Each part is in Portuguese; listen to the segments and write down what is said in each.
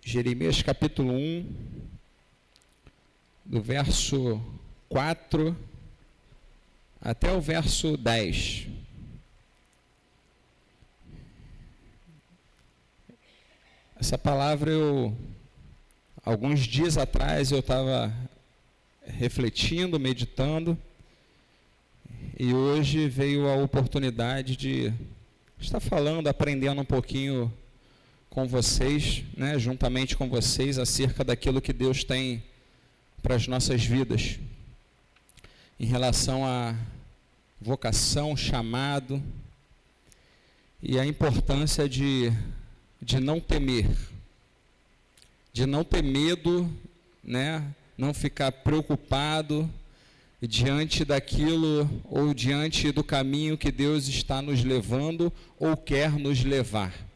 Jeremias capítulo 1, do verso 4 até o verso 10. Essa palavra alguns dias atrás eu estava refletindo, meditando, e hoje veio a oportunidade de estar falando, aprendendo um pouquinho com vocês, né, juntamente com vocês, acerca daquilo que Deus tem para as nossas vidas, em relação à vocação, chamado, e a importância de não temer, de não ter medo, né, não ficar preocupado diante daquilo ou diante do caminho que Deus está nos levando ou quer nos levar.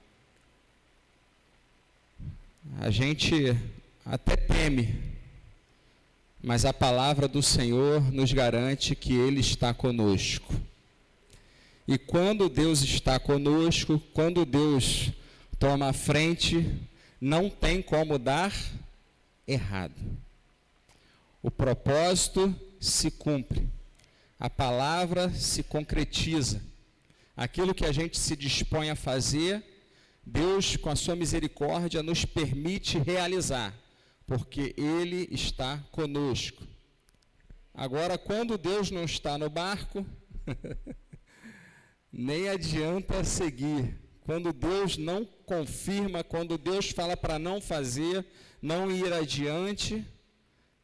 A gente até teme, mas a palavra do Senhor nos garante que Ele está conosco. E quando Deus está conosco, quando Deus toma a frente, não tem como dar errado. O propósito se cumpre, a palavra se concretiza. Aquilo que a gente se dispõe a fazer, Deus, com a sua misericórdia, nos permite realizar, porque Ele está conosco. Agora, quando Deus não está no barco, nem adianta seguir. Quando Deus não confirma, quando Deus fala para não fazer, não ir adiante,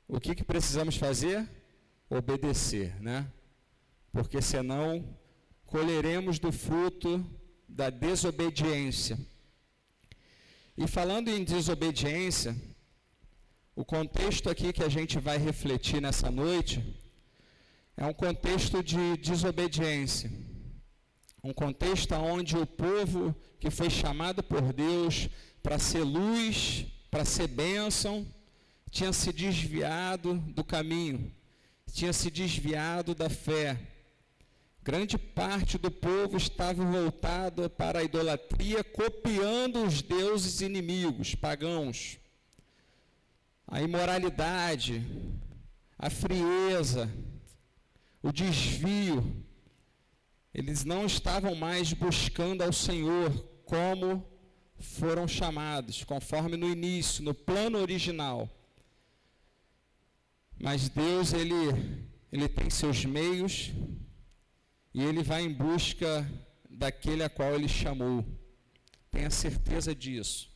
o que precisamos fazer? Obedecer, né? Porque senão colheremos do fruto da desobediência. E falando em desobediência, o contexto aqui que a gente vai refletir nessa noite é um contexto de desobediência. Um contexto onde o povo que foi chamado por Deus para ser luz, para ser bênção, tinha se desviado do caminho, tinha se desviado da fé. Grande parte do povo estava voltado para a idolatria, copiando os deuses inimigos, pagãos. A imoralidade, a frieza, o desvio. Eles não estavam mais buscando ao Senhor como foram chamados, conforme no início, no plano original. Mas Deus, Ele tem seus meios e Ele vai em busca daquele a qual Ele chamou. Tenha certeza disso.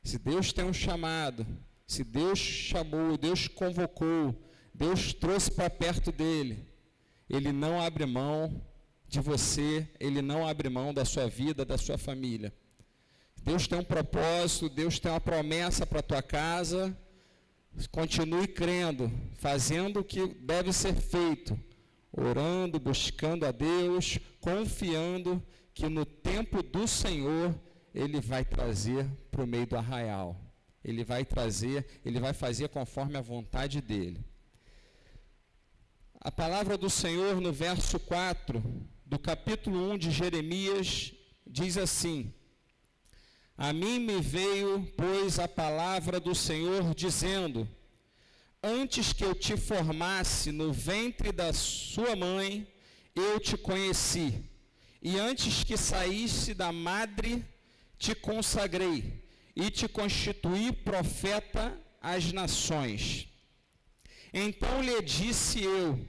Se Deus tem um chamado, se Deus chamou, Deus convocou, Deus trouxe para perto dEle, Ele não abre mão de você, Ele não abre mão da sua vida, da sua família. Deus tem um propósito, Deus tem uma promessa para a tua casa. Continue crendo, fazendo o que deve ser feito, orando, buscando a Deus, confiando que no tempo do Senhor Ele vai trazer para o meio do arraial. Ele vai fazer conforme a vontade dEle. A palavra do Senhor no verso 4 do capítulo 1 de Jeremias diz assim: A mim me veio, pois, a palavra do Senhor, dizendo: Antes que eu te formasse no ventre da sua mãe, eu te conheci, e antes que saísse da madre, te consagrei, e te constituí profeta às nações. Então lhe disse eu: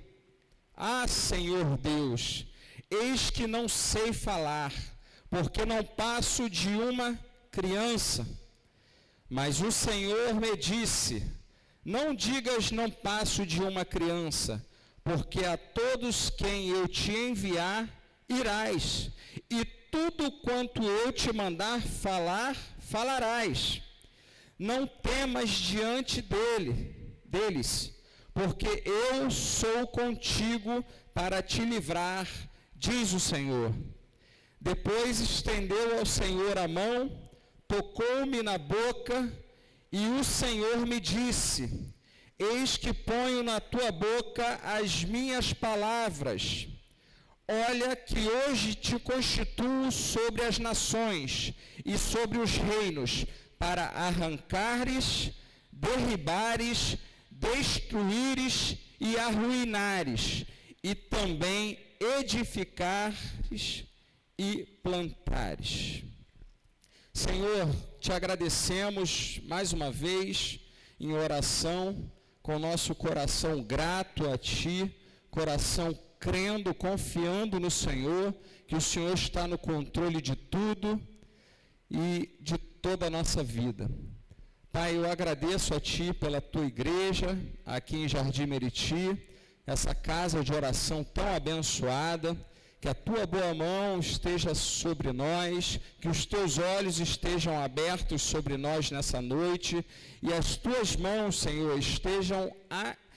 Ah, Senhor Deus, eis que não sei falar, porque não passo de uma criança. Mas o Senhor me disse: Não digas não passo de uma criança, porque a todos quem eu te enviar irás, e tudo quanto eu te mandar falar, falarás. Não temas diante deles, porque eu sou contigo para te livrar, diz o Senhor. Depois estendeu ao Senhor a mão, tocou-me na boca, e o Senhor me disse: Eis que ponho na tua boca as minhas palavras. Olha que hoje te constituo sobre as nações e sobre os reinos, para arrancares, derribares, destruíres e arruinares, e também edificares e plantares. Senhor, te agradecemos mais uma vez em oração, com nosso coração grato a Ti, coração crendo, confiando no Senhor, que o Senhor está no controle de tudo e de toda a nossa vida. Pai, eu agradeço a Ti pela Tua igreja, aqui em Jardim Meriti, essa casa de oração tão abençoada, que a Tua boa mão esteja sobre nós, que os Teus olhos estejam abertos sobre nós nessa noite, e as Tuas mãos, Senhor, estejam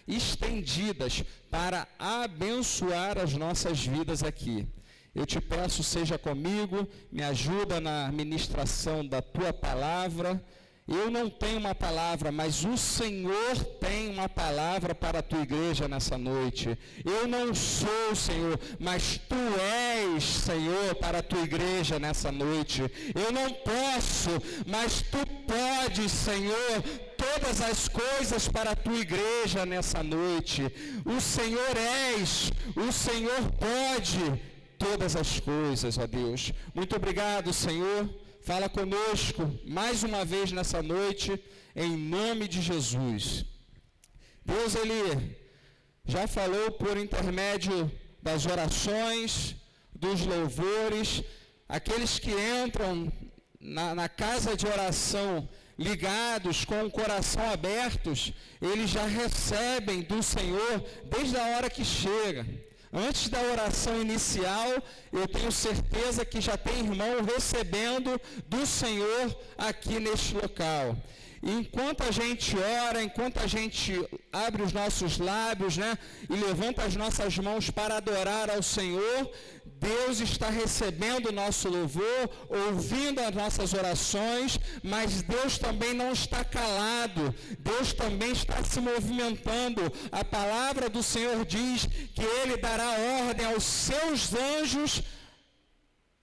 estendidas para abençoar as nossas vidas aqui. Eu te peço, seja comigo, me ajuda na ministração da Tua palavra. Eu não tenho uma palavra, mas o Senhor tem uma palavra para a Tua igreja nessa noite. Eu não sou, Senhor, mas Tu és, Senhor, para a Tua igreja nessa noite. Eu não posso, mas Tu podes, Senhor, todas as coisas para a Tua igreja nessa noite. O Senhor és, o Senhor pode todas as coisas, ó Deus. Muito obrigado, Senhor. Fala conosco mais uma vez nessa noite, em nome de Jesus. Deus, Ele já falou por intermédio das orações, dos louvores, aqueles que entram na casa de oração ligados, com o coração abertos, eles já recebem do Senhor desde a hora que chega. Antes da oração inicial, eu tenho certeza que já tem irmão recebendo do Senhor aqui neste local. E enquanto a gente ora, enquanto a gente abre os nossos lábios, e levanta as nossas mãos para adorar ao Senhor, Deus está recebendo o nosso louvor, ouvindo as nossas orações, mas Deus também não está calado, Deus também está se movimentando. A palavra do Senhor diz que Ele dará ordem aos seus anjos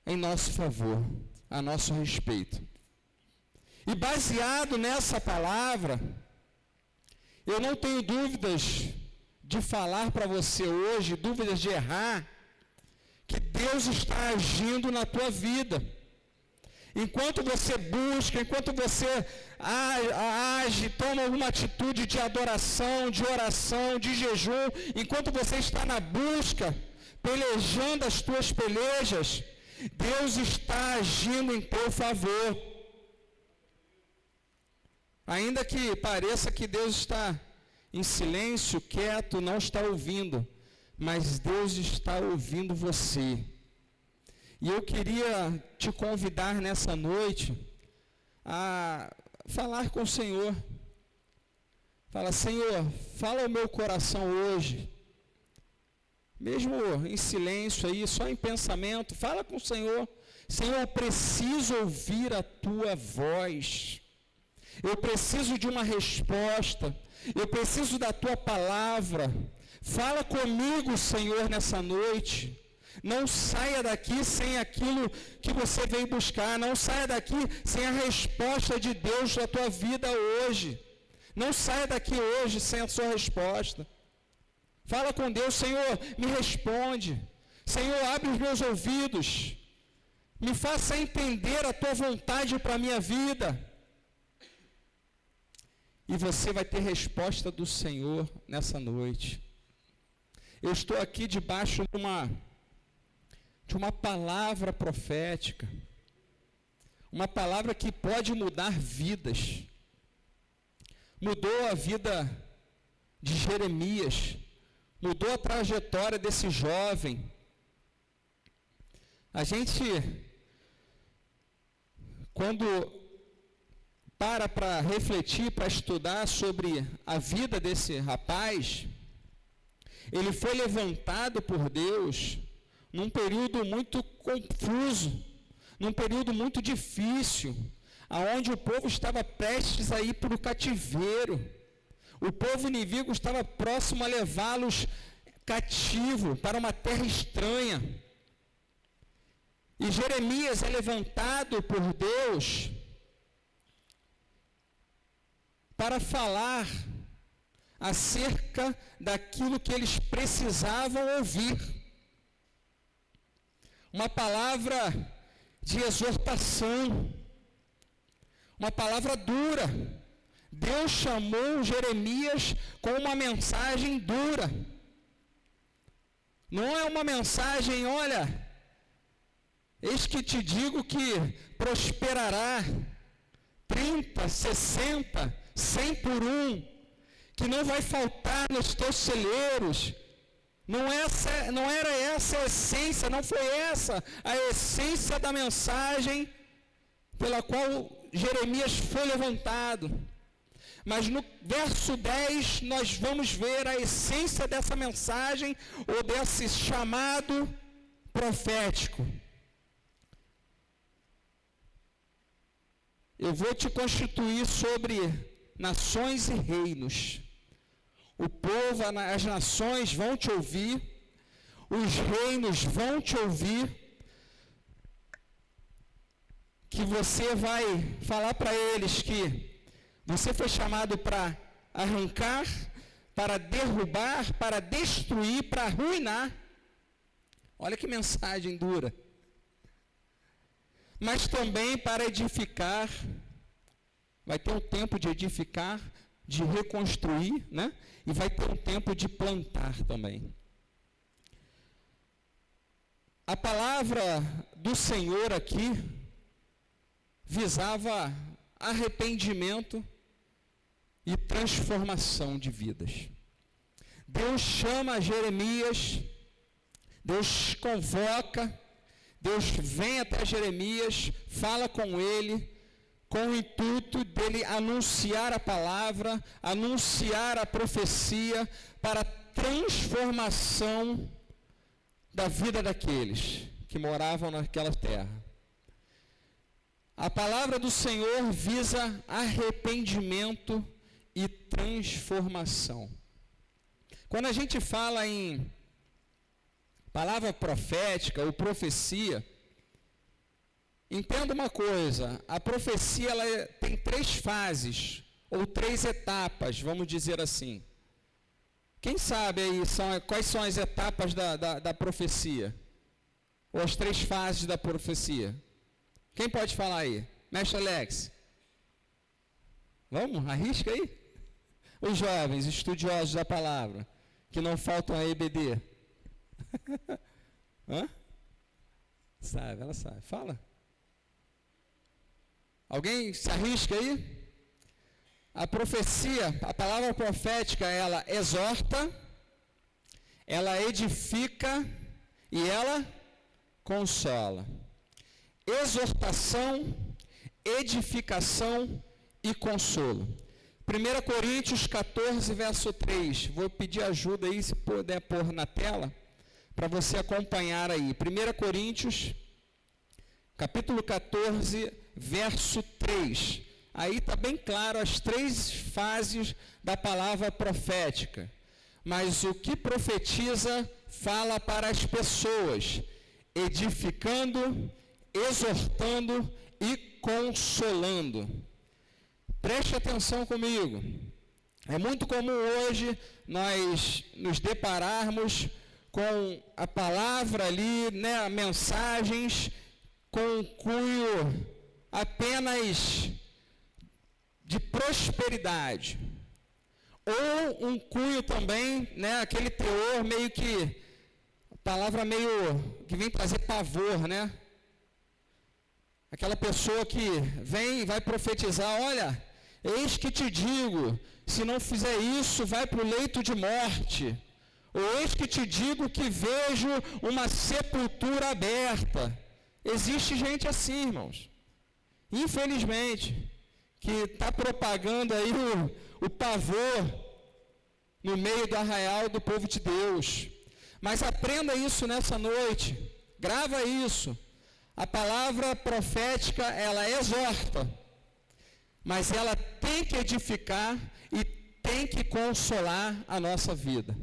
em nosso favor, a nosso respeito. E baseado nessa palavra, eu não tenho dúvidas de falar para você hoje, dúvidas de errar, que Deus está agindo na tua vida. Enquanto você busca, enquanto você age, toma alguma atitude de adoração, de oração, de jejum, enquanto você está na busca, pelejando as tuas pelejas, Deus está agindo em teu favor. Ainda que pareça que Deus está em silêncio, quieto, não está ouvindo, mas Deus está ouvindo você. E eu queria te convidar nessa noite a falar com o Senhor. Fala, Senhor, fala ao meu coração hoje. Mesmo em silêncio aí, só em pensamento, fala com o Senhor. Senhor, eu preciso ouvir a tua voz. Eu preciso de uma resposta. Eu preciso da tua palavra. Fala comigo, Senhor, nessa noite. Não saia daqui sem aquilo que você veio buscar. Não saia daqui sem a resposta de Deus na tua vida hoje. Não saia daqui hoje sem a sua resposta. Fala com Deus, Senhor, me responde. Senhor, abre os meus ouvidos. Me faça entender a tua vontade para a minha vida. E você vai ter resposta do Senhor nessa noite. Eu estou aqui debaixo de uma palavra profética. Uma palavra que pode mudar vidas. Mudou a vida de Jeremias. Mudou a trajetória desse jovem. A gente, quando para refletir, para estudar sobre a vida desse rapaz, ele foi levantado por Deus num período muito confuso, num período muito difícil, aonde o povo estava prestes a ir para o cativeiro. O povo inimigo estava próximo a levá-los cativo para uma terra estranha. E Jeremias é levantado por Deus para falar acerca daquilo que eles precisavam ouvir. Uma palavra de exortação, uma palavra dura. Deus chamou Jeremias com uma mensagem dura. Não é uma mensagem, olha, eis que te digo que prosperará 30, 60, 100 por um, que não vai faltar nos teus celeiros. Não era essa a essência, não foi essa a essência da mensagem pela qual Jeremias foi levantado. Mas no verso 10 nós vamos ver a essência dessa mensagem ou desse chamado profético. Eu vou te constituir sobre nações e reinos. O povo, as nações vão te ouvir, os reinos vão te ouvir, que você vai falar para eles que você foi chamado para arrancar, para derrubar, para destruir, para arruinar. Olha que mensagem dura. Mas também para edificar. Vai ter um tempo de edificar, de reconstruir, né? E vai ter um tempo de plantar também. A palavra do Senhor aqui visava arrependimento e transformação de vidas. Deus chama Jeremias, Deus convoca, Deus vem até Jeremias, fala com ele, com o intuito dele anunciar a palavra, anunciar a profecia para a transformação da vida daqueles que moravam naquela terra. A palavra do Senhor visa arrependimento e transformação. Quando a gente fala em palavra profética ou profecia, entenda uma coisa, a profecia ela tem 3 fases, ou 3 etapas, vamos dizer assim. Quem sabe aí quais são as etapas da profecia? Ou as 3 fases da profecia? Quem pode falar aí? Mestre Alex. Vamos, arrisca aí. Os jovens, estudiosos da palavra, que não faltam a EBD. Hã? Sabe, ela sabe. Fala. Alguém se arrisca aí? A profecia, a palavra profética, ela exorta, ela edifica e ela consola. Exortação, edificação e consolo. 1 Coríntios 14, verso 3. Vou pedir ajuda aí, se puder pôr na tela, para você acompanhar aí. 1 Coríntios, capítulo 14, verso 3. Aí está bem claro as 3 fases da palavra profética. Mas o que profetiza fala para as pessoas, edificando, exortando e consolando. Preste atenção comigo. É muito comum hoje nós nos depararmos com a palavra ali, né, mensagens com cunho apenas de prosperidade. Ou um cunho também, né, aquele teor meio que, palavra meio que vem trazer pavor, né? Aquela pessoa que vem e vai profetizar, olha, eis que te digo, se não fizer isso, vai para o leito de morte. Ou eis que te digo que vejo uma sepultura aberta. Existe gente assim, irmãos. Infelizmente, que está propagando aí o pavor no meio do arraial do povo de Deus. Mas aprenda isso nessa noite. Grava isso. A palavra profética, ela exorta, mas ela tem que edificar e tem que consolar a nossa vida.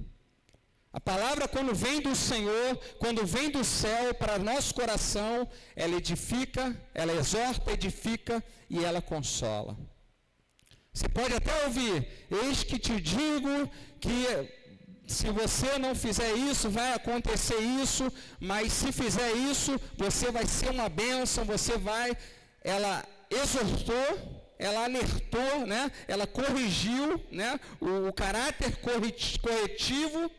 A palavra, quando vem do Senhor, quando vem do céu para nosso coração, ela edifica, ela exorta, edifica e ela consola. Você pode até ouvir: eis que te digo que se você não fizer isso, vai acontecer isso, mas se fizer isso, você vai ser uma bênção, você vai... Ela exortou, ela alertou, né? Ela corrigiu, né? o caráter corretivo,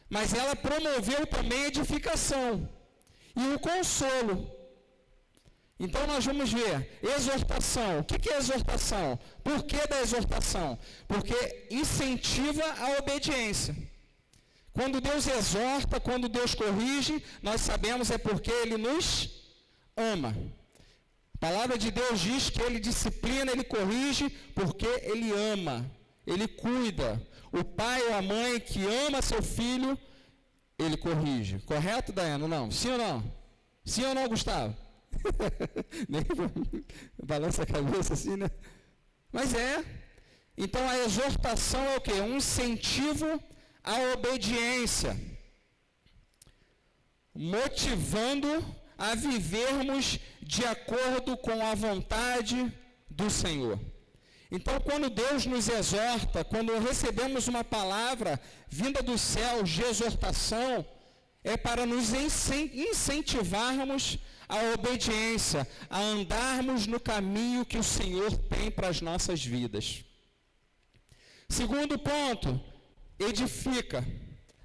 mas ela promoveu também a edificação e o consolo. Então nós vamos ver, exortação. O que é exortação? Por que da exortação? Porque incentiva a obediência. Quando Deus exorta, quando Deus corrige, nós sabemos é porque Ele nos ama. A palavra de Deus diz que Ele disciplina, Ele corrige, porque Ele ama, Ele cuida. O pai ou a mãe que ama seu filho, Ele corrige. Correto, Daiane? Não? Sim ou não? Sim ou não, Gustavo? Nem balança a cabeça assim, né? Mas é. Então a exortação é o quê? Um incentivo à obediência, motivando a vivermos de acordo com a vontade do Senhor. Então, quando Deus nos exorta, quando recebemos uma palavra vinda dos céus de exortação, é para nos incentivarmos a obediência, a andarmos no caminho que o Senhor tem para as nossas vidas. Segundo ponto, edifica.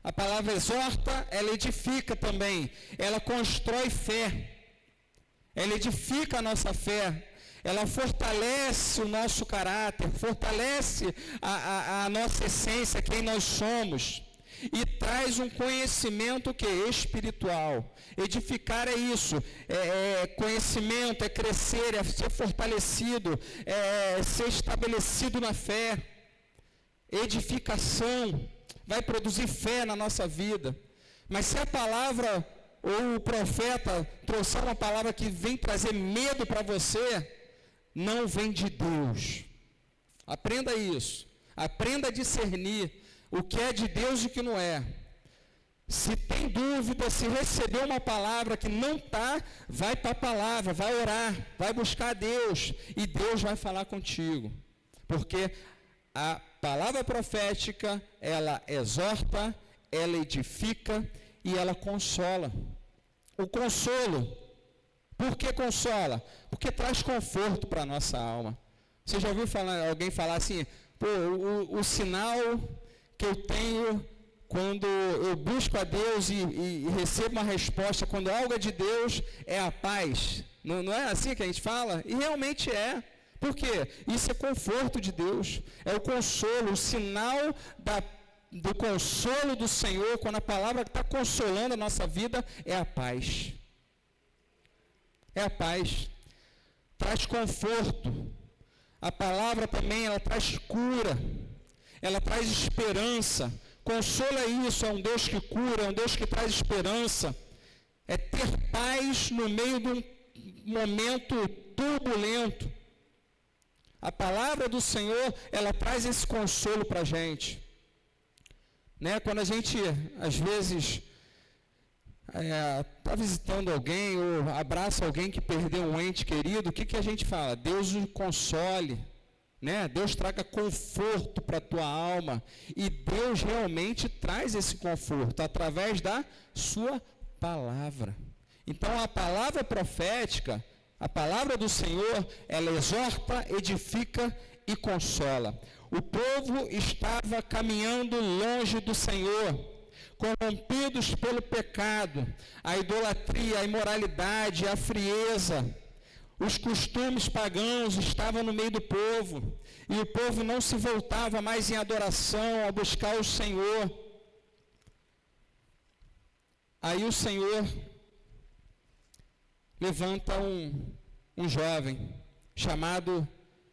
A palavra exorta, ela edifica também. Ela constrói fé. Ela edifica a nossa fé. Ela fortalece o nosso caráter, fortalece a nossa essência, quem nós somos. E traz um conhecimento que é espiritual. Edificar é isso, é conhecimento, é crescer, é ser fortalecido, é ser estabelecido na fé. Edificação vai produzir fé na nossa vida. Mas se a palavra ou o profeta trouxer uma palavra que vem trazer medo para você, não vem de Deus. Aprenda isso. Aprenda a discernir o que é de Deus e o que não é. Se tem dúvida, se recebeu uma palavra que não está, vai para a palavra, vai orar, vai buscar a Deus, e Deus vai falar contigo. Porque a palavra profética, ela exorta, ela edifica e ela consola. O consolo, por que consola? Porque traz conforto para a nossa alma. Você já ouviu alguém falar assim: pô, o sinal que eu tenho quando eu busco a Deus e recebo uma resposta, quando algo é de Deus, é a paz. Não é assim que a gente fala? E realmente é. Por quê? Isso é conforto de Deus, é o consolo, o sinal do consolo do Senhor, quando a palavra que está consolando a nossa vida, é a paz. É a paz. Traz conforto. A palavra também, ela traz cura, ela traz esperança. Consolo é isso, é um Deus que cura, é um Deus que traz esperança. É ter paz no meio de um momento turbulento. A palavra do Senhor, ela traz esse consolo para a gente. Né? Quando a gente, às vezes, está visitando alguém ou abraça alguém que perdeu um ente querido, o que a gente fala? Deus o console. Né? Deus traga conforto para a tua alma, e Deus realmente traz esse conforto através da sua palavra. Então a palavra profética, a palavra do Senhor, ela exorta, edifica e consola. O povo estava caminhando longe do Senhor, corrompidos pelo pecado, a idolatria, a imoralidade, a frieza. Os costumes pagãos estavam no meio do povo, e o povo não se voltava mais em adoração, a buscar o Senhor. Aí o Senhor levanta um jovem chamado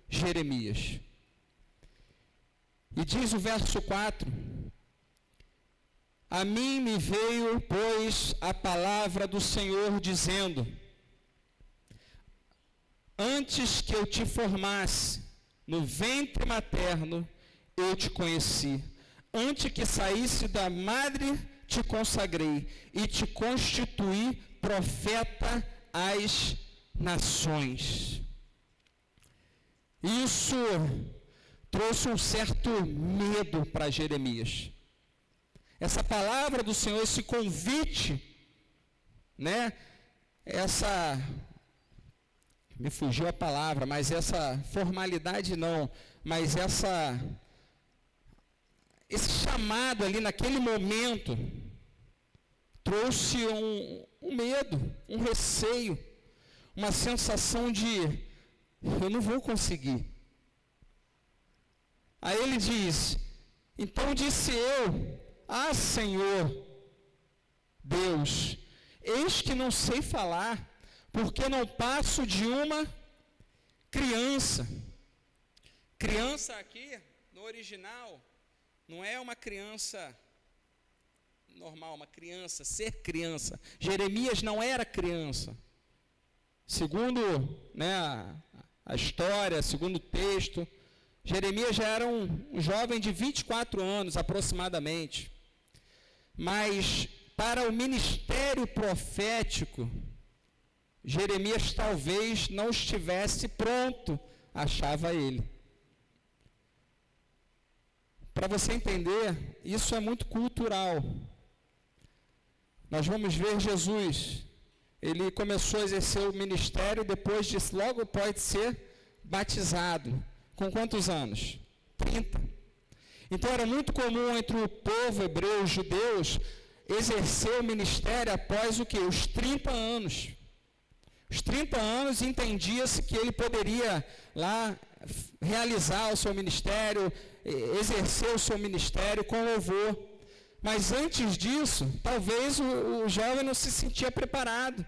Jeremias. E diz o verso 4: a mim me veio, pois, a palavra do Senhor, dizendo: antes que eu te formasse no ventre materno, eu te conheci. Antes que saísse da madre, te consagrei e te constituí profeta às nações. Isso trouxe um certo medo para Jeremias. Essa palavra do Senhor, esse convite, né? Me fugiu a palavra, mas essa formalidade não, mas esse chamado ali naquele momento trouxe um medo, um receio, uma sensação de eu não vou conseguir. Aí ele diz, então disse eu, Senhor, Deus, eis que não sei falar, porque não passo de uma criança. Criança aqui, no original, não é uma criança normal, uma criança, ser criança. Jeremias não era criança. Segundo, né, a história, segundo o texto, Jeremias já era um jovem de 24 anos aproximadamente. Mas para o ministério profético, Jeremias talvez não estivesse pronto, achava ele. Para você entender, isso é muito cultural. Nós vamos ver Jesus, ele começou a exercer o ministério, depois disso, logo pode ser batizado. Com quantos anos? 30. Então era muito comum entre o povo hebreu, os judeus, exercer o ministério após o quê? Os 30 anos. Os 30 anos entendia-se que ele poderia lá realizar o seu ministério, exercer o seu ministério com louvor. Mas antes disso, talvez o jovem não se sentia preparado.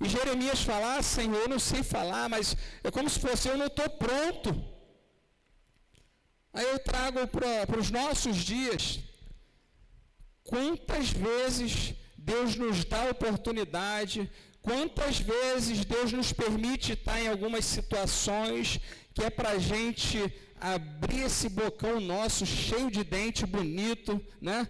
E Jeremias fala, Senhor, eu não sei falar, mas é como se fosse, eu não estou pronto. Aí eu trago para os nossos dias, quantas vezes Deus nos dá oportunidade, quantas vezes Deus nos permite estar em algumas situações que é para a gente abrir esse bocão nosso, cheio de dente bonito, né?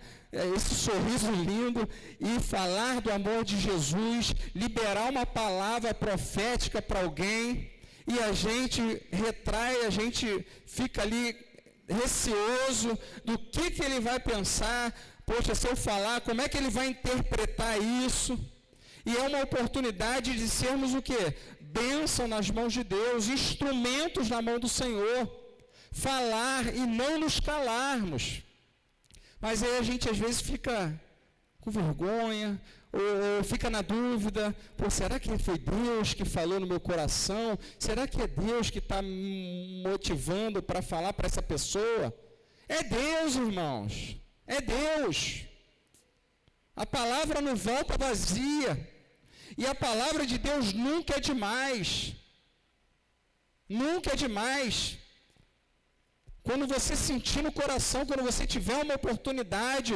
Esse sorriso lindo, e falar do amor de Jesus, liberar uma palavra profética para alguém, e a gente retrai, a gente fica ali receoso do que ele vai pensar, poxa, se eu falar, como é que ele vai interpretar isso? E é uma oportunidade de sermos o quê? Bênção nas mãos de Deus, instrumentos na mão do Senhor, falar e não nos calarmos. Mas aí a gente às vezes fica com vergonha, ou fica na dúvida, será que foi Deus que falou no meu coração? Será que é Deus que está me motivando para falar para essa pessoa? É Deus, irmãos, é Deus. A palavra não volta vazia, e a palavra de Deus nunca é demais, nunca é demais. Quando você sentir no coração, quando você tiver uma oportunidade,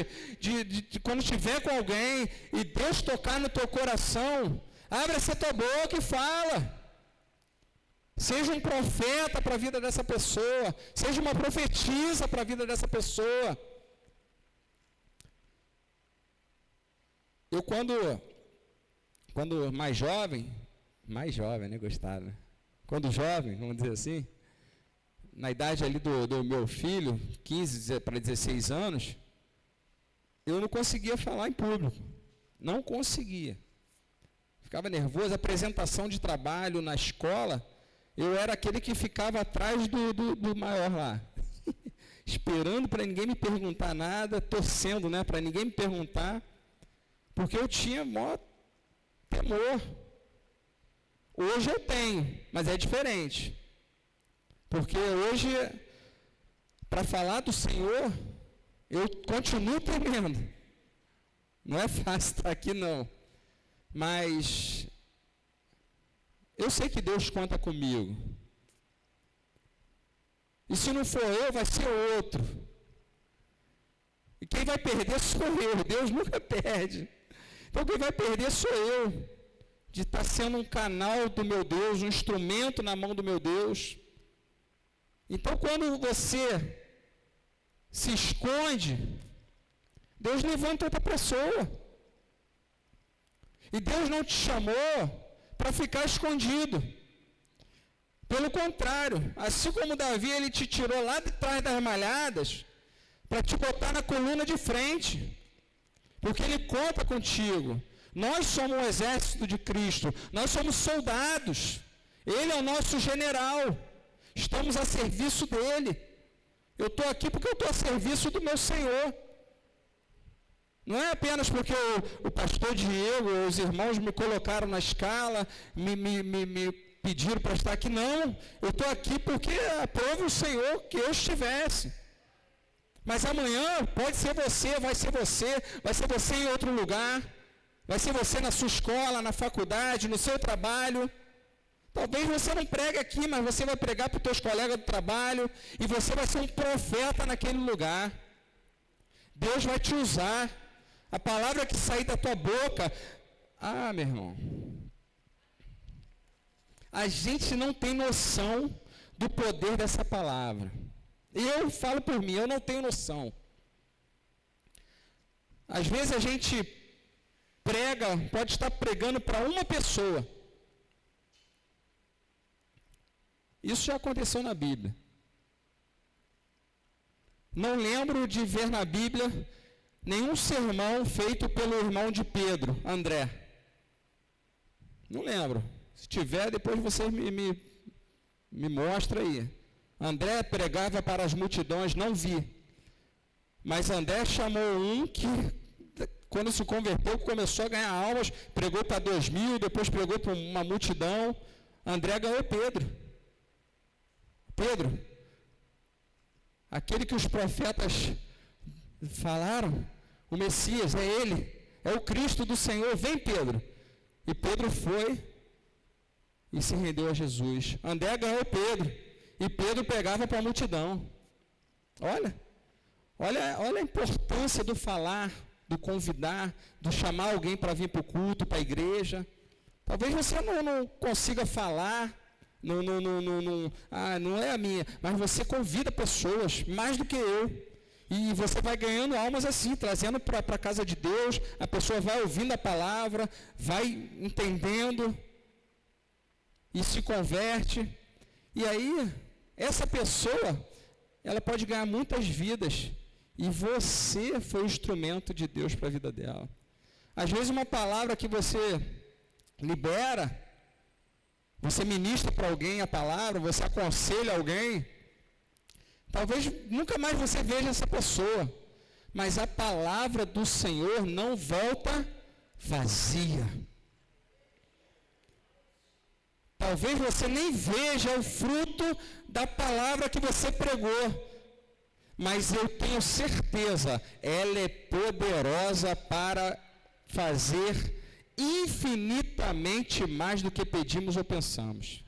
quando estiver com alguém, e Deus tocar no teu coração, abre essa tua boca e fala. Seja um profeta para a vida dessa pessoa, seja uma profetisa para a vida dessa pessoa. Eu quando mais jovem, né, gostado, né? Quando jovem, vamos dizer assim, na idade ali do meu filho, 15 para 16 anos, eu não conseguia falar em público. Não conseguia. Ficava nervoso. Apresentação de trabalho na escola, eu era aquele que ficava atrás do maior lá. Esperando para ninguém me perguntar nada, torcendo, né, para ninguém me perguntar, porque eu tinha maior temor. Hoje eu tenho, mas é diferente. Porque hoje, para falar do Senhor, eu continuo temendo. Não é fácil estar aqui, não. Mas eu sei que Deus conta comigo. E se não for eu, vai ser outro. E quem vai perder sou eu. Deus nunca perde. Então quem vai perder sou eu. De estar sendo um canal do meu Deus, um instrumento na mão do meu Deus. Então, quando você se esconde, Deus levanta outra pessoa. E Deus não te chamou para ficar escondido. Pelo contrário, assim como Davi, ele te tirou lá de trás das malhadas, para te botar na coluna de frente, porque ele conta contigo. Nós somos o exército de Cristo, nós somos soldados, ele é o nosso general, estamos a serviço dele. Eu estou aqui porque eu estou a serviço do meu Senhor. Não é apenas porque o pastor Diego, os irmãos me colocaram na escala, me pediram para estar aqui. Não, eu estou aqui porque aprova o Senhor que eu estivesse. Mas amanhã pode ser você, vai ser você em outro lugar, vai ser você na sua escola, na faculdade, no seu trabalho. Talvez você não pregue aqui, mas você vai pregar para os teus colegas do trabalho e você vai ser um profeta naquele lugar. Deus vai te usar. A palavra que sair da tua boca, meu irmão, a gente não tem noção do poder dessa palavra. Eu falo por mim, eu não tenho noção. Às vezes a gente prega, pode estar pregando para uma pessoa. Isso já aconteceu na Bíblia. Não lembro de ver na Bíblia nenhum sermão feito pelo irmão de Pedro, André. Não lembro. Se tiver, depois você me mostra aí. André pregava para as multidões, não vi. Mas André chamou um que, quando se converteu, começou a ganhar almas, pregou para 2.000, depois pregou para uma multidão. André ganhou Pedro. Pedro, aquele que os profetas falaram, o Messias, é ele, é o Cristo do Senhor, vem Pedro. E Pedro foi e se rendeu a Jesus. André ganhou Pedro, e Pedro pegava para a multidão. Olha a importância do falar, do convidar, do chamar alguém para vir para o culto, para a igreja. Talvez você não consiga falar, não é a minha, mas você convida pessoas, mais do que eu. E você vai ganhando almas assim, trazendo para a casa de Deus, a pessoa vai ouvindo a palavra, vai entendendo e se converte. E aí, essa pessoa, ela pode ganhar muitas vidas. E você foi o instrumento de Deus para a vida dela. Às vezes uma palavra que você libera, você ministra para alguém a palavra, você aconselha alguém, talvez nunca mais você veja essa pessoa, mas a palavra do Senhor não volta vazia. Talvez você nem veja o fruto da palavra que você pregou, mas eu tenho certeza, ela é poderosa para fazer infinitamente mais do que pedimos ou pensamos.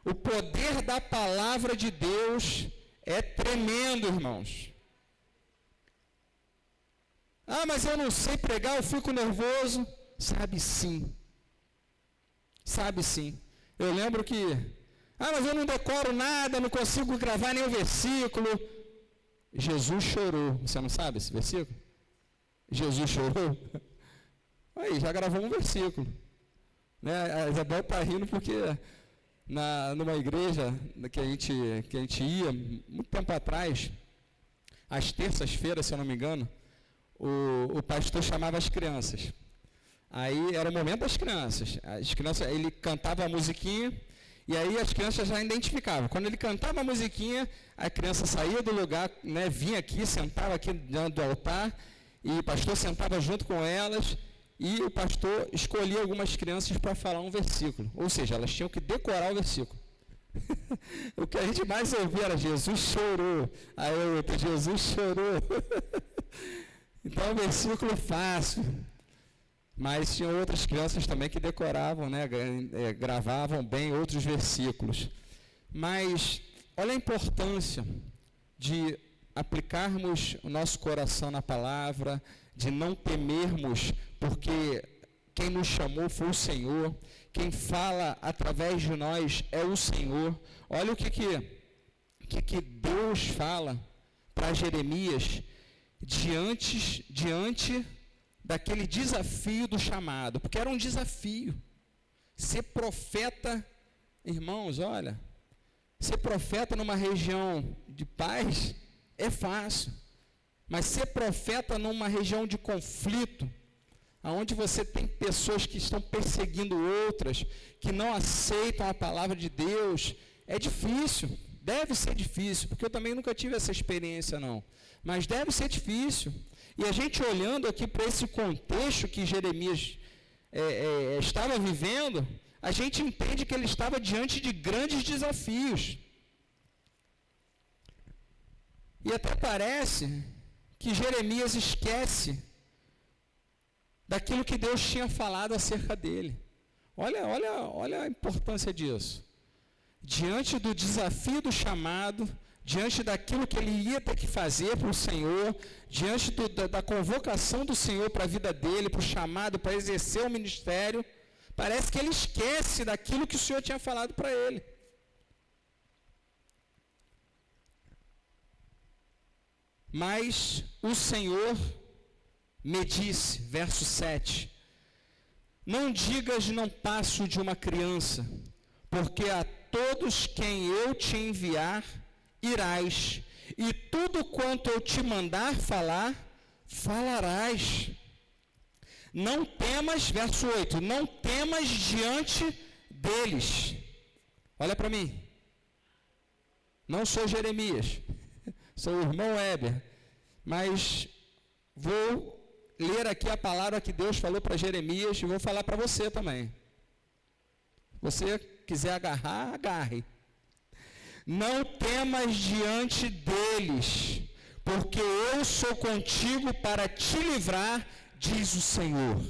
O poder da palavra de Deus é tremendo, irmãos. Mas eu não sei pregar, eu fico nervoso. Sabe sim. Sabe sim. Eu lembro que, mas eu não decoro nada, não consigo gravar nenhum versículo. Jesus chorou. Você não sabe esse versículo? Jesus chorou. Aí, já gravou um versículo. Né? A Isabel está rindo porque numa igreja que a gente ia, muito tempo atrás, às terças-feiras, se eu não me engano, o pastor chamava as crianças. Aí era o momento das crianças. As crianças, ele cantava a musiquinha, e aí as crianças já identificavam. Quando ele cantava a musiquinha, a criança saía do lugar, né, vinha aqui, sentava aqui diante do altar, e o pastor sentava junto com elas, e o pastor escolhia algumas crianças para falar um versículo. Ou seja, elas tinham que decorar o versículo. O que a gente mais ouvia era Jesus chorou. Aí o outro, Jesus chorou. Então é um versículo fácil. Mas tinham outras crianças também que decoravam, né, gravavam bem outros versículos. Mas olha a importância de aplicarmos o nosso coração na palavra, de não temermos, porque quem nos chamou foi o Senhor, quem fala através de nós é o Senhor. Olha o que Deus fala para Jeremias diante daquele desafio do chamado, porque era um desafio. Ser profeta Irmãos, olha, ser profeta numa região de paz é fácil, mas ser profeta numa região de conflito, onde você tem pessoas que estão perseguindo outras, que não aceitam a palavra de Deus, é difícil, deve ser difícil, porque eu também nunca tive essa experiência não, mas deve ser difícil. E a gente olhando aqui para esse contexto que Jeremias estava vivendo, a gente entende que ele estava diante de grandes desafios. E até parece que Jeremias esquece daquilo que Deus tinha falado acerca dele. Olha a importância disso. Diante do desafio do chamado, diante daquilo que ele ia ter que fazer para o Senhor, diante da convocação do Senhor para a vida dele, para o chamado, para exercer o ministério, parece que ele esquece daquilo que o Senhor tinha falado para ele. Mas o Senhor me disse, verso 7, não digas não passo de uma criança, porque a todos quem eu te enviar, irás, e tudo quanto eu te mandar falar, falarás. Não temas, verso 8, não temas diante deles. Olha para mim. Não sou Jeremias, sou o irmão Weber, mas vou ler aqui a palavra que Deus falou para Jeremias e vou falar para você também. Se você quiser agarrar, agarre. Não temas diante deles, porque eu sou contigo para te livrar, diz o Senhor.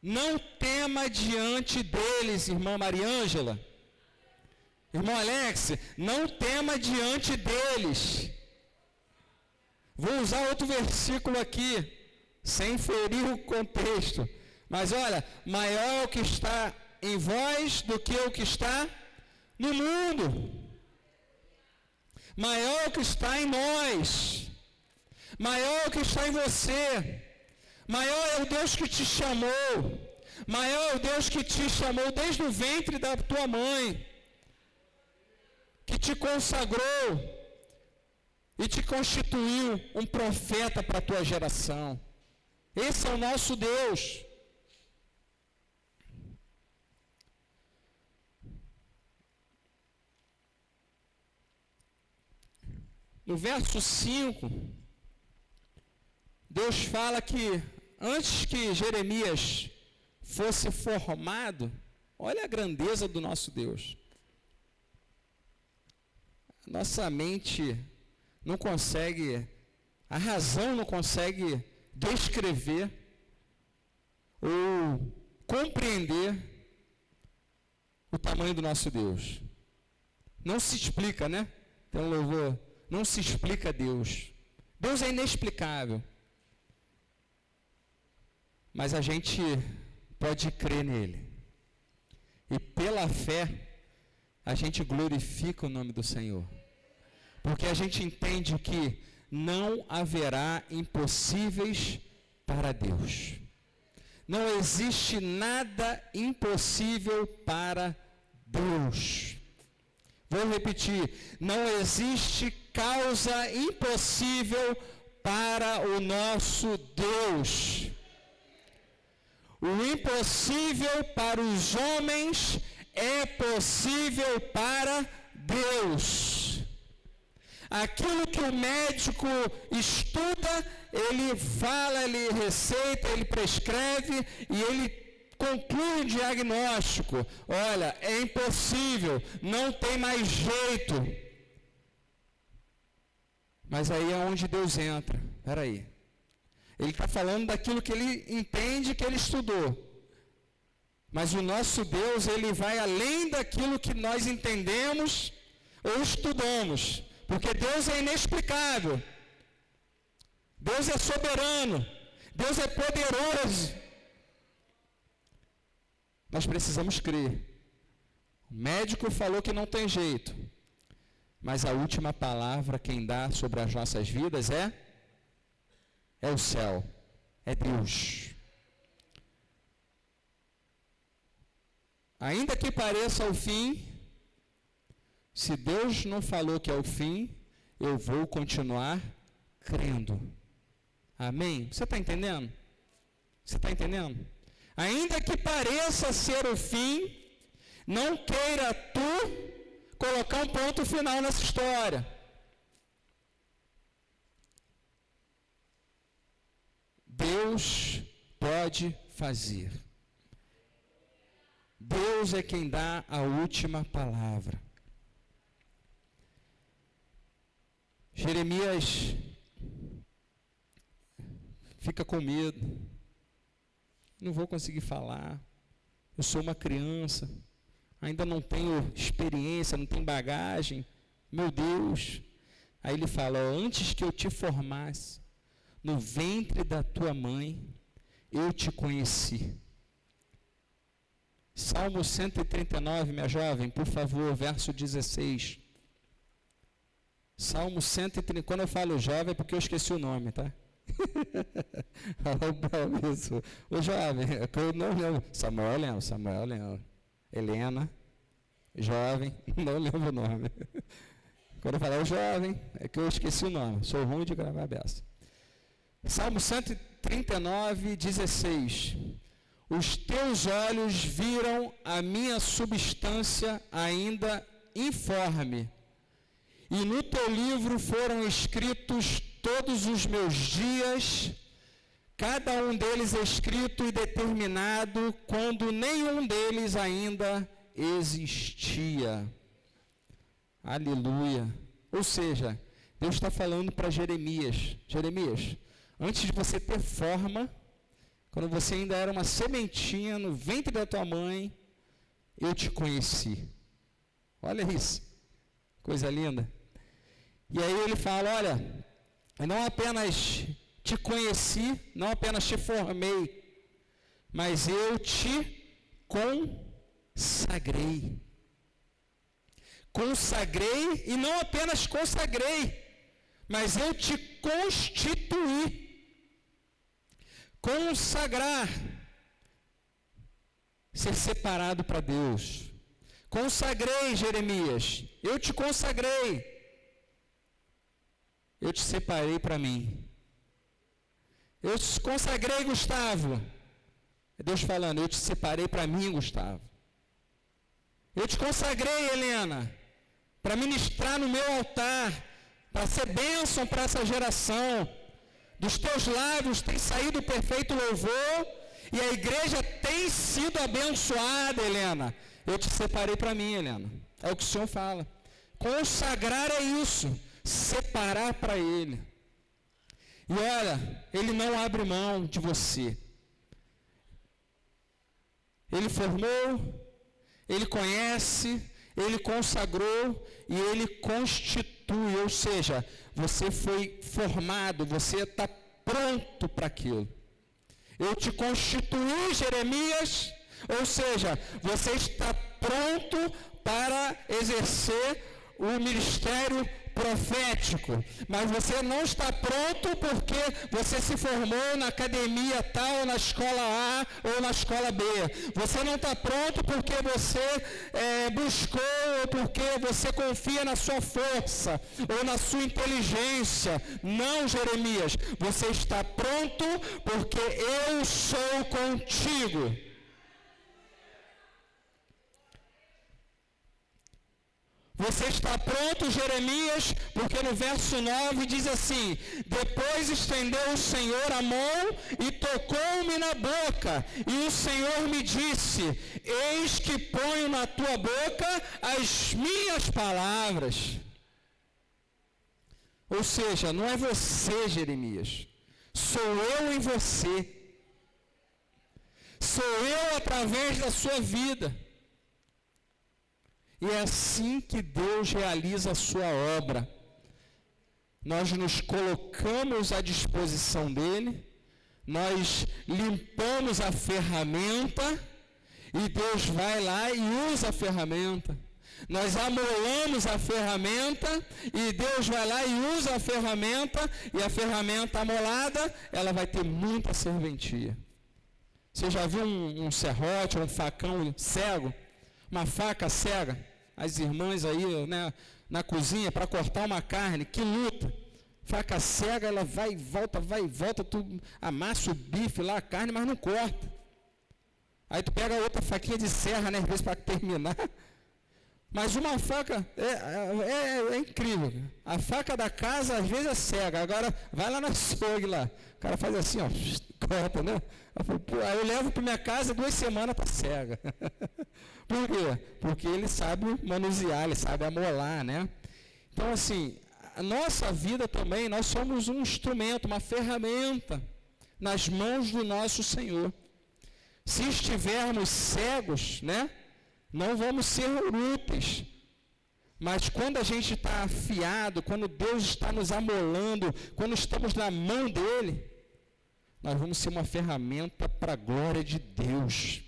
Não tema diante deles, irmã Mariângela. Irmão Alex, não tema diante deles. Vou usar outro versículo aqui, sem ferir o contexto. Mas olha, maior é o que está em vós do que o que está no mundo. Maior é o que está em nós. Maior é o que está em você. Maior é o Deus que te chamou. Maior é o Deus que te chamou desde o ventre da tua mãe. Que te consagrou e te constituiu um profeta para a tua geração. Esse é o nosso Deus. No verso 5, Deus fala que antes que Jeremias fosse formado, olha a grandeza do nosso Deus. Nossa mente não consegue, a razão não consegue descrever ou compreender o tamanho do nosso Deus. Não se explica, né? Então louvor, não se explica Deus. Deus é inexplicável. Mas a gente pode crer nele. E pela fé, a gente glorifica o nome do Senhor. Porque a gente entende que não haverá impossíveis para Deus. Não existe nada impossível para Deus. Vou repetir, não existe causa impossível para o nosso Deus. O impossível para os homens é possível para Deus. Aquilo que o médico estuda, ele fala, ele receita, ele prescreve e ele conclui o diagnóstico. Olha, é impossível, não tem mais jeito. Mas aí é onde Deus entra. Espera aí. Ele está falando daquilo que ele entende, que ele estudou. Mas o nosso Deus, ele vai além daquilo que nós entendemos ou estudamos. Porque Deus é inexplicável. Deus é soberano. Deus é poderoso. Nós precisamos crer. O médico falou que não tem jeito. Mas a última palavra quem dá sobre as nossas vidas é o céu. É Deus. Ainda que pareça o fim, se Deus não falou que é o fim, eu vou continuar crendo. Amém? Você está entendendo? Você está entendendo? Ainda que pareça ser o fim, não queira tu colocar um ponto final nessa história. Deus pode fazer. Deus é quem dá a última palavra. Jeremias fica com medo. Não vou conseguir falar. Eu sou uma criança. Ainda não tenho experiência, não tenho bagagem. Meu Deus. Aí ele fala, antes que eu te formasse, no ventre da tua mãe, eu te conheci. Salmo 139, minha jovem, por favor, verso 16. Salmo 130, quando eu falo jovem é porque eu esqueci o nome, tá? O jovem, é que eu não lembro. Samuel lembro. Helena, jovem, não lembro o nome. Quando eu falar o jovem, é que eu esqueci o nome. Sou ruim de gravar a beça. Salmo 139, 16. Os teus olhos viram a minha substância ainda informe, e no teu livro foram escritos todos os meus dias, cada um deles escrito e determinado, quando nenhum deles ainda existia. Aleluia. Ou seja, Deus está falando para Jeremias. Jeremias, antes de você ter forma, quando você ainda era uma sementinha no ventre da tua mãe, eu te conheci. Olha isso, coisa linda. E aí ele fala, olha, eu não apenas te conheci, não apenas te formei, mas eu te consagrei. Consagrei e não apenas consagrei, mas eu te constituí. Consagrar, ser separado para Deus. Consagrei, Jeremias, eu te consagrei. Eu te separei para mim. Eu te consagrei, Gustavo. É Deus falando, eu te separei para mim, Gustavo. Eu te consagrei, Helena, para ministrar no meu altar, para ser bênção para essa geração. Dos teus lábios tem saído o perfeito louvor, e a igreja tem sido abençoada, Helena. Eu te separei para mim, Helena. É o que o Senhor fala. Consagrar é isso, separar para Ele. E olha, Ele não abre mão de você. Ele formou, Ele conhece, Ele consagrou e Ele constitui, ou seja, você foi formado, você está pronto para aquilo. Eu te constituí, Jeremias, ou seja, você está pronto para exercer o ministério profético, mas você não está pronto porque você se formou na academia tal, na escola A ou na escola B. Você não está pronto porque você buscou ou porque você confia na sua força ou na sua inteligência. Não, Jeremias, você está pronto porque eu sou contigo. Você está pronto, Jeremias, porque no verso 9 diz assim: depois estendeu o Senhor a mão e tocou-me na boca, e o Senhor me disse: eis que ponho na tua boca as minhas palavras. Ou seja, não é você, Jeremias, sou eu em você. Sou eu através da sua vida. E é assim que Deus realiza a sua obra. Nós nos colocamos à disposição dEle, nós limpamos a ferramenta, e Deus vai lá e usa a ferramenta. Nós amolamos a ferramenta, e Deus vai lá e usa a ferramenta, e a ferramenta amolada, ela vai ter muita serventia. Você já viu um serrote ou um facão cego? Uma faca cega, as irmãs aí, né, na cozinha para cortar uma carne, que luta. Faca cega, ela vai e volta, tu amassa o bife lá, a carne, mas não corta. Aí tu pega outra faquinha de serra, né, às vezes para terminar. Mas uma faca é incrível. A faca da casa às vezes é cega. Agora vai lá no açougue lá. O cara faz assim, ó, corta, né? Aí eu levo para minha casa 2 semanas está cega. Por quê? Porque ele sabe manusear, ele sabe amolar, né? Então assim, a nossa vida também, nós somos um instrumento, uma ferramenta nas mãos do nosso Senhor. Se estivermos cegos, né? Não vamos ser úteis, mas quando a gente está afiado, quando Deus está nos amolando, quando estamos na mão dEle, nós vamos ser uma ferramenta para a glória de Deus.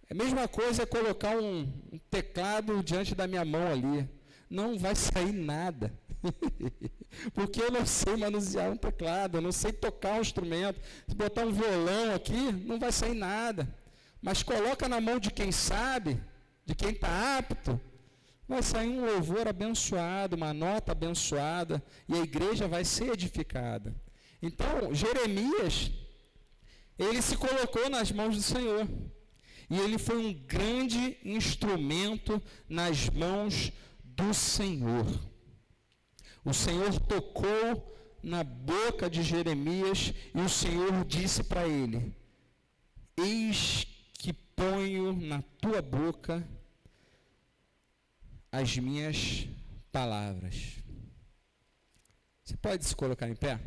É a mesma coisa colocar um teclado diante da minha mão ali, não vai sair nada, porque eu não sei manusear um teclado, eu não sei tocar um instrumento, se botar um violão aqui, não vai sair nada. Mas coloca na mão de quem sabe, de quem está apto, vai sair um louvor abençoado, uma nota abençoada, e a igreja vai ser edificada. Então, Jeremias, ele se colocou nas mãos do Senhor, e ele foi um grande instrumento nas mãos do Senhor. O Senhor tocou na boca de Jeremias, e o Senhor disse para ele: eis que ponho na tua boca as minhas palavras. Você pode se colocar em pé?